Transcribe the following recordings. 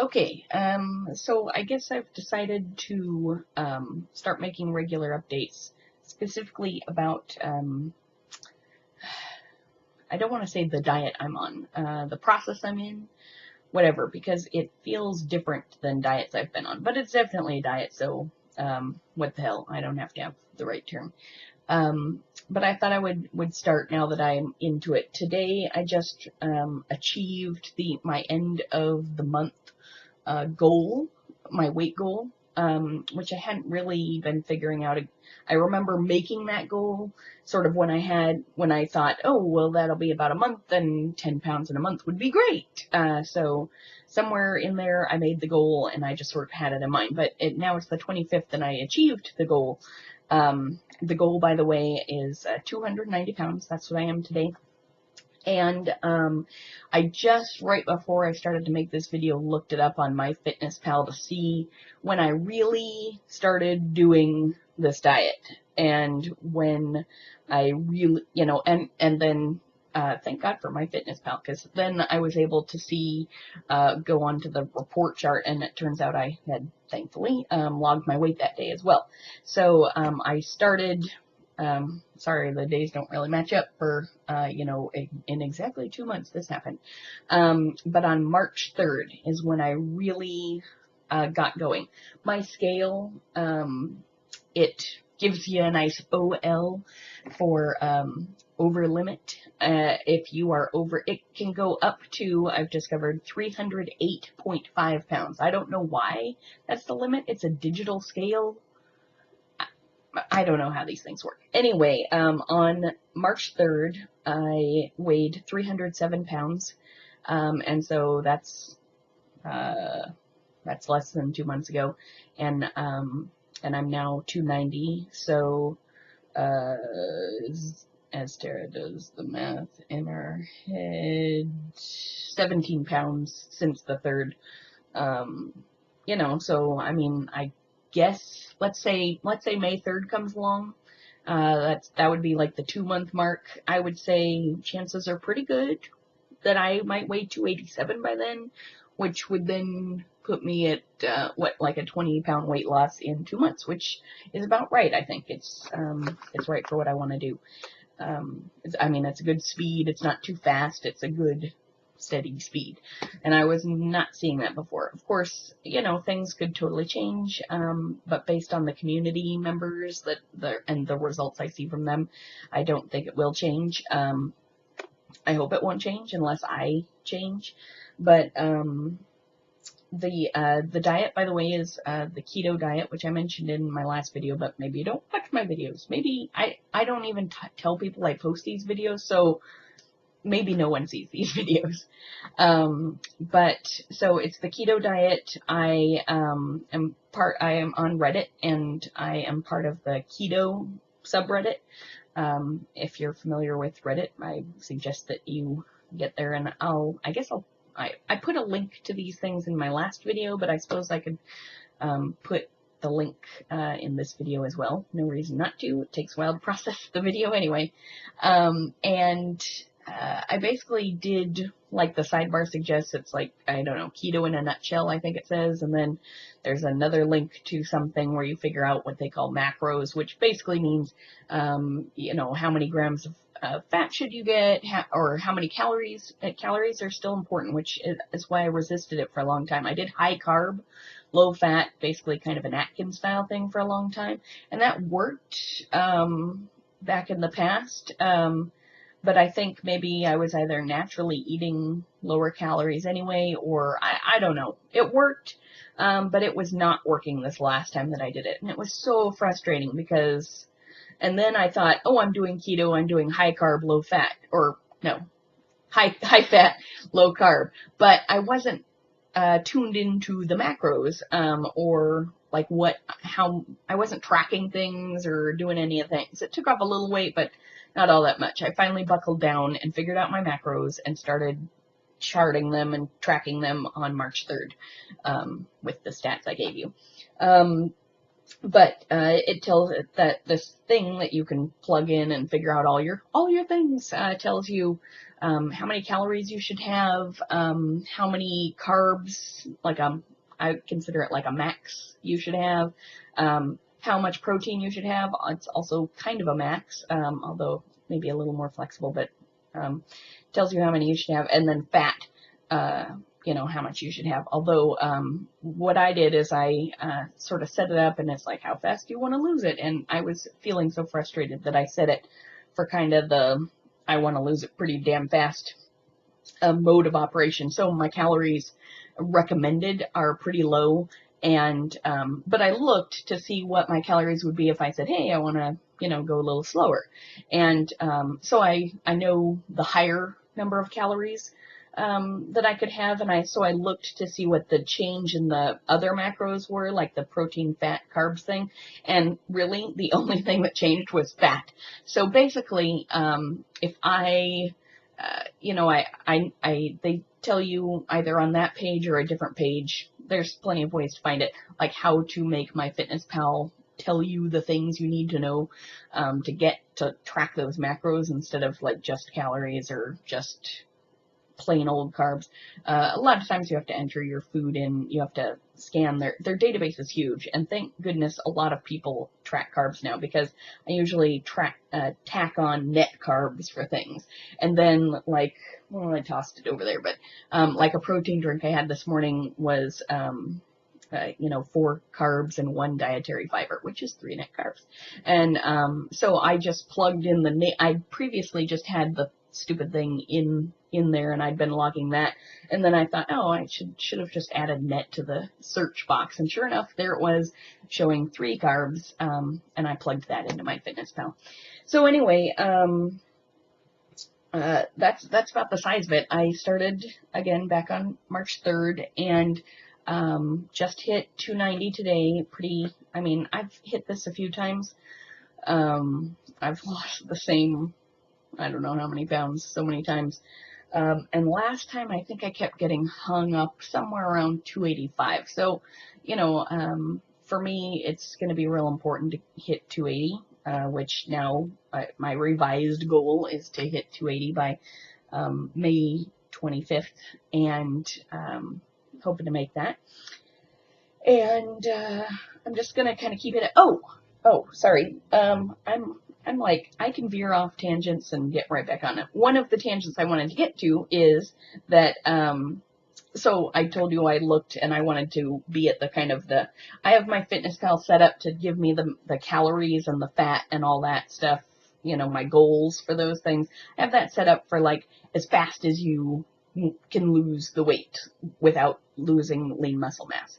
Okay, so I guess I've decided to start making regular updates, specifically about, I don't want to say the diet I'm on, the process I'm in, whatever, because it feels different than diets I've been on, but it's definitely a diet, so what the hell, I don't have to have the right term. But I thought I would start now that I'm into it. Today I just achieved my end of the month goal, my weight goal, which I hadn't really been figuring out. I remember making that goal sort of when I thought, oh, well, that'll be about a month and 10 pounds in a month would be great. So somewhere in there I made the goal and I just sort of had it in mind. But now it's the 25th and I achieved the goal. The goal, by the way, is 290 pounds. That's what I am today. And I just, right before I started to make this video, looked it up on MyFitnessPal to see when I really started doing this diet. And when I really, and then thank God for MyFitnessPal, because then I was able to see, go onto the report chart, and it turns out I had, thankfully, logged my weight that day as well. So I started... sorry, the days don't really match up for, in exactly 2 months this happened. But on March 3rd is when I really got going. My scale, it gives you a nice OL for over limit. If you are over, it can go up to, I've discovered, 308.5 pounds. I don't know why that's the limit. It's a digital scale. I don't know how these things work. Anyway, on March 3rd, I weighed 307 pounds, and so that's less than 2 months ago, and I'm now 290. So, as Tara does the math in her head, 17 pounds since the 3rd. So I mean, I guess let's say May 3rd comes along, that would be like the 2-month mark. I would say chances are pretty good that I might weigh 287 by then, which would then put me at like a 20-pound weight loss in 2 months, which is about right. I think it's right for what I want to do. It's a good speed. It's not too fast. It's a good steady speed, and I was not seeing that before. Of course, things could totally change, but based on the community members and the results I see from them, I don't think it will change. I hope it won't change unless I change, but the diet, by the way, is the keto diet, which I mentioned in my last video, but maybe you don't watch my videos. Maybe I don't even tell people I post these videos, so maybe no one sees these videos. But so it's the keto diet. I am on Reddit, and I am part of the keto subreddit. If you're familiar with Reddit, I suggest that you get there, and I put a link to these things in my last video, but I suppose I could put the link in this video as well. No reason not to. It takes a while to process the video anyway. I basically did, like the sidebar suggests, it's like, I don't know, keto in a nutshell, I think it says, and then there's another link to something where you figure out what they call macros, which basically means, how many grams of fat should you get, or how many calories. Calories are still important, which is why I resisted it for a long time. I did high carb, low fat, basically kind of an Atkins style thing for a long time, and that worked back in the past. But I think maybe I was either naturally eating lower calories anyway, or I don't know. It worked, but it was not working this last time that I did it. And it was so frustrating because, and then I thought, oh, I'm doing keto, I'm doing high carb, low fat, or no, high fat, low carb. But I wasn't tuned into the macros, or like how I wasn't tracking things or doing any of the things. It took off a little weight, but not all that much. I finally buckled down and figured out my macros and started charting them and tracking them on March 3rd, with the stats I gave you. But it tells it that this thing that you can plug in and figure out all your things, tells you how many calories you should have, how many carbs, I consider it like a max you should have, how much protein you should have. It's also kind of a max, although maybe a little more flexible, but tells you how many you should have, and then fat. How much you should have. Although, what I did is I sort of set it up, and it's like, how fast do you want to lose it? And I was feeling so frustrated that I set it for kind of I want to lose it pretty damn fast mode of operation. So my calories recommended are pretty low. And, but I looked to see what my calories would be if I said, hey, I want to, go a little slower. And, so I know the higher number of calories that I could have, and so I looked to see what the change in the other macros were, like the protein, fat, carbs thing, and really the only thing that changed was fat. So basically, if they tell you either on that page or a different page, there's plenty of ways to find it, like how to make MyFitnessPal tell you the things you need to know to get to track those macros instead of like just calories or just plain old carbs. A lot of times you have to enter your food in, you have to scan their database is huge, and thank goodness a lot of people track carbs now, because I usually tack on net carbs for things. And then I tossed it over there, but like a protein drink I had this morning was 4 carbs and 1 dietary fiber, which is 3 net carbs. And so I just plugged in I previously just had the stupid thing in there, and I'd been logging that, and then I thought, oh, I should have just added net to the search box, and sure enough, there it was showing 3 carbs, and I plugged that into MyFitnessPal. So anyway, that's about the size of it. I started again back on March 3rd, and just hit 290 today. I've hit this a few times. I've lost the same, I don't know how many pounds, so many times. And last time I think I kept getting hung up somewhere around 285. So, for me, it's going to be real important to hit 280, which now my revised goal is to hit 280 by May 25th, and hoping to make that. And I'm just going to kind of keep it at, sorry. I'm like, I can veer off tangents and get right back on it. One of the tangents I wanted to get to is that, so I told you I looked and I wanted to be at I have MyFitnessPal set up to give me the calories and the fat and all that stuff, my goals for those things. I have that set up for as fast as you can lose the weight without losing lean muscle mass.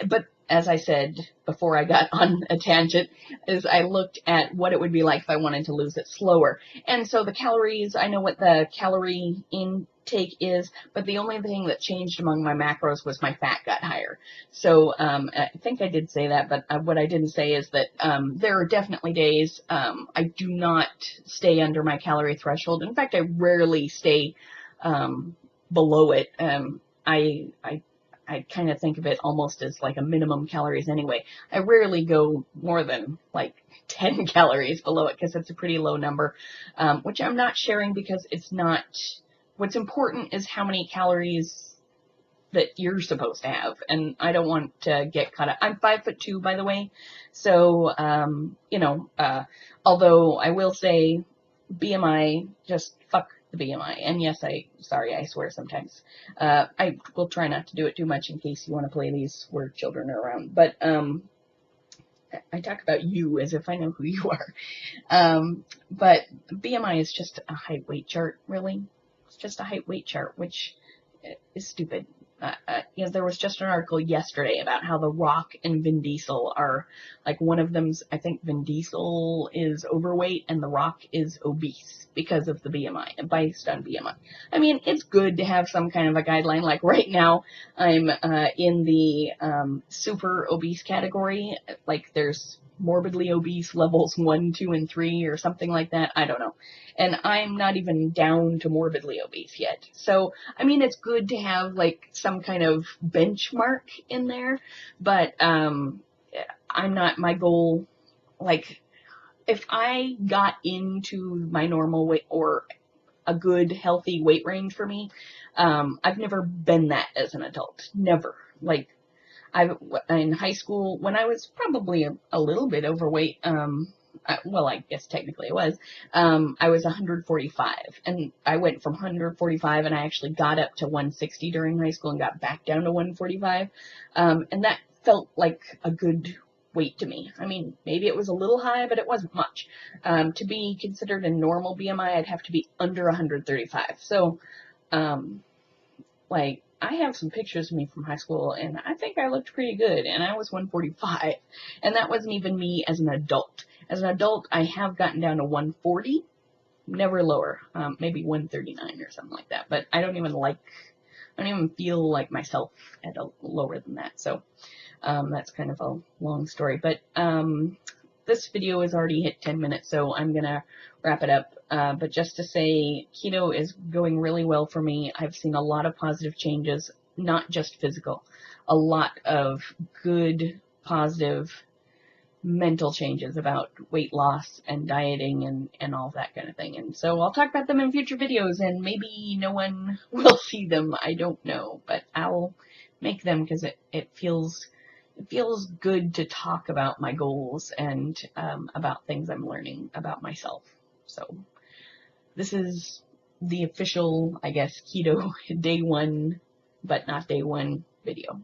But as I said before I got on a tangent, is I looked at what it would be like if I wanted to lose it slower. And so the calories, I know what the calorie intake is, but the only thing that changed among my macros was my fat got higher. So I think I did say that, but what I didn't say is that there are definitely days I do not stay under my calorie threshold. In fact, I rarely stay below it. I kind of think of it almost as like a minimum calories anyway. I rarely go more than 10 calories below it, because it's a pretty low number, which I'm not sharing because it's not, what's important is how many calories that you're supposed to have. And I don't want to get caught up. I'm 5'2", by the way. So, although I will say BMI, just fuck the BMI. And yes, I swear sometimes. I will try not to do it too much in case you want to play these where children are around. But I talk about you as if I know who you are. But BMI is just a height weight chart, really. It's just a height weight chart, which is stupid. There was just an article yesterday about how The Rock and Vin Diesel are, one of them's, I think Vin Diesel is overweight and The Rock is obese because of the BMI, based on BMI. I mean, it's good to have some kind of a guideline. Like right now, I'm in the super obese category. There's morbidly obese levels 1, 2, and 3 or something like that. I don't know. And I'm not even down to morbidly obese yet. So, I mean, it's good to have some kind of benchmark in there, but I'm not, my goal, like, if I got into my normal weight or a good healthy weight range for me, I've never been that as an adult. Never. Like, in high school, when I was probably a little bit overweight, well, I guess technically it was, I was 145, and I went from 145, and I actually got up to 160 during high school and got back down to 145, and that felt like a good weight to me. I mean, maybe it was a little high, but it wasn't much. To be considered a normal BMI, I'd have to be under 135. So, like, I have some pictures of me from high school, and I think I looked pretty good, and I was 145, and that wasn't even me as an adult. As an adult, I have gotten down to 140, never lower, maybe 139 or something like that, but I don't even feel like myself at a lower than that, so that's kind of a long story, but this video has already hit 10 minutes, so I'm gonna wrap it up. But just to say, keto is going really well for me. I've seen a lot of positive changes, not just physical, a lot of good, positive mental changes about weight loss and dieting and all that kind of thing. And so I'll talk about them in future videos, and maybe no one will see them. I don't know, but I'll make them because it feels good to talk about my goals and about things I'm learning about myself. So this is the official, I guess, keto day one, but not day one video.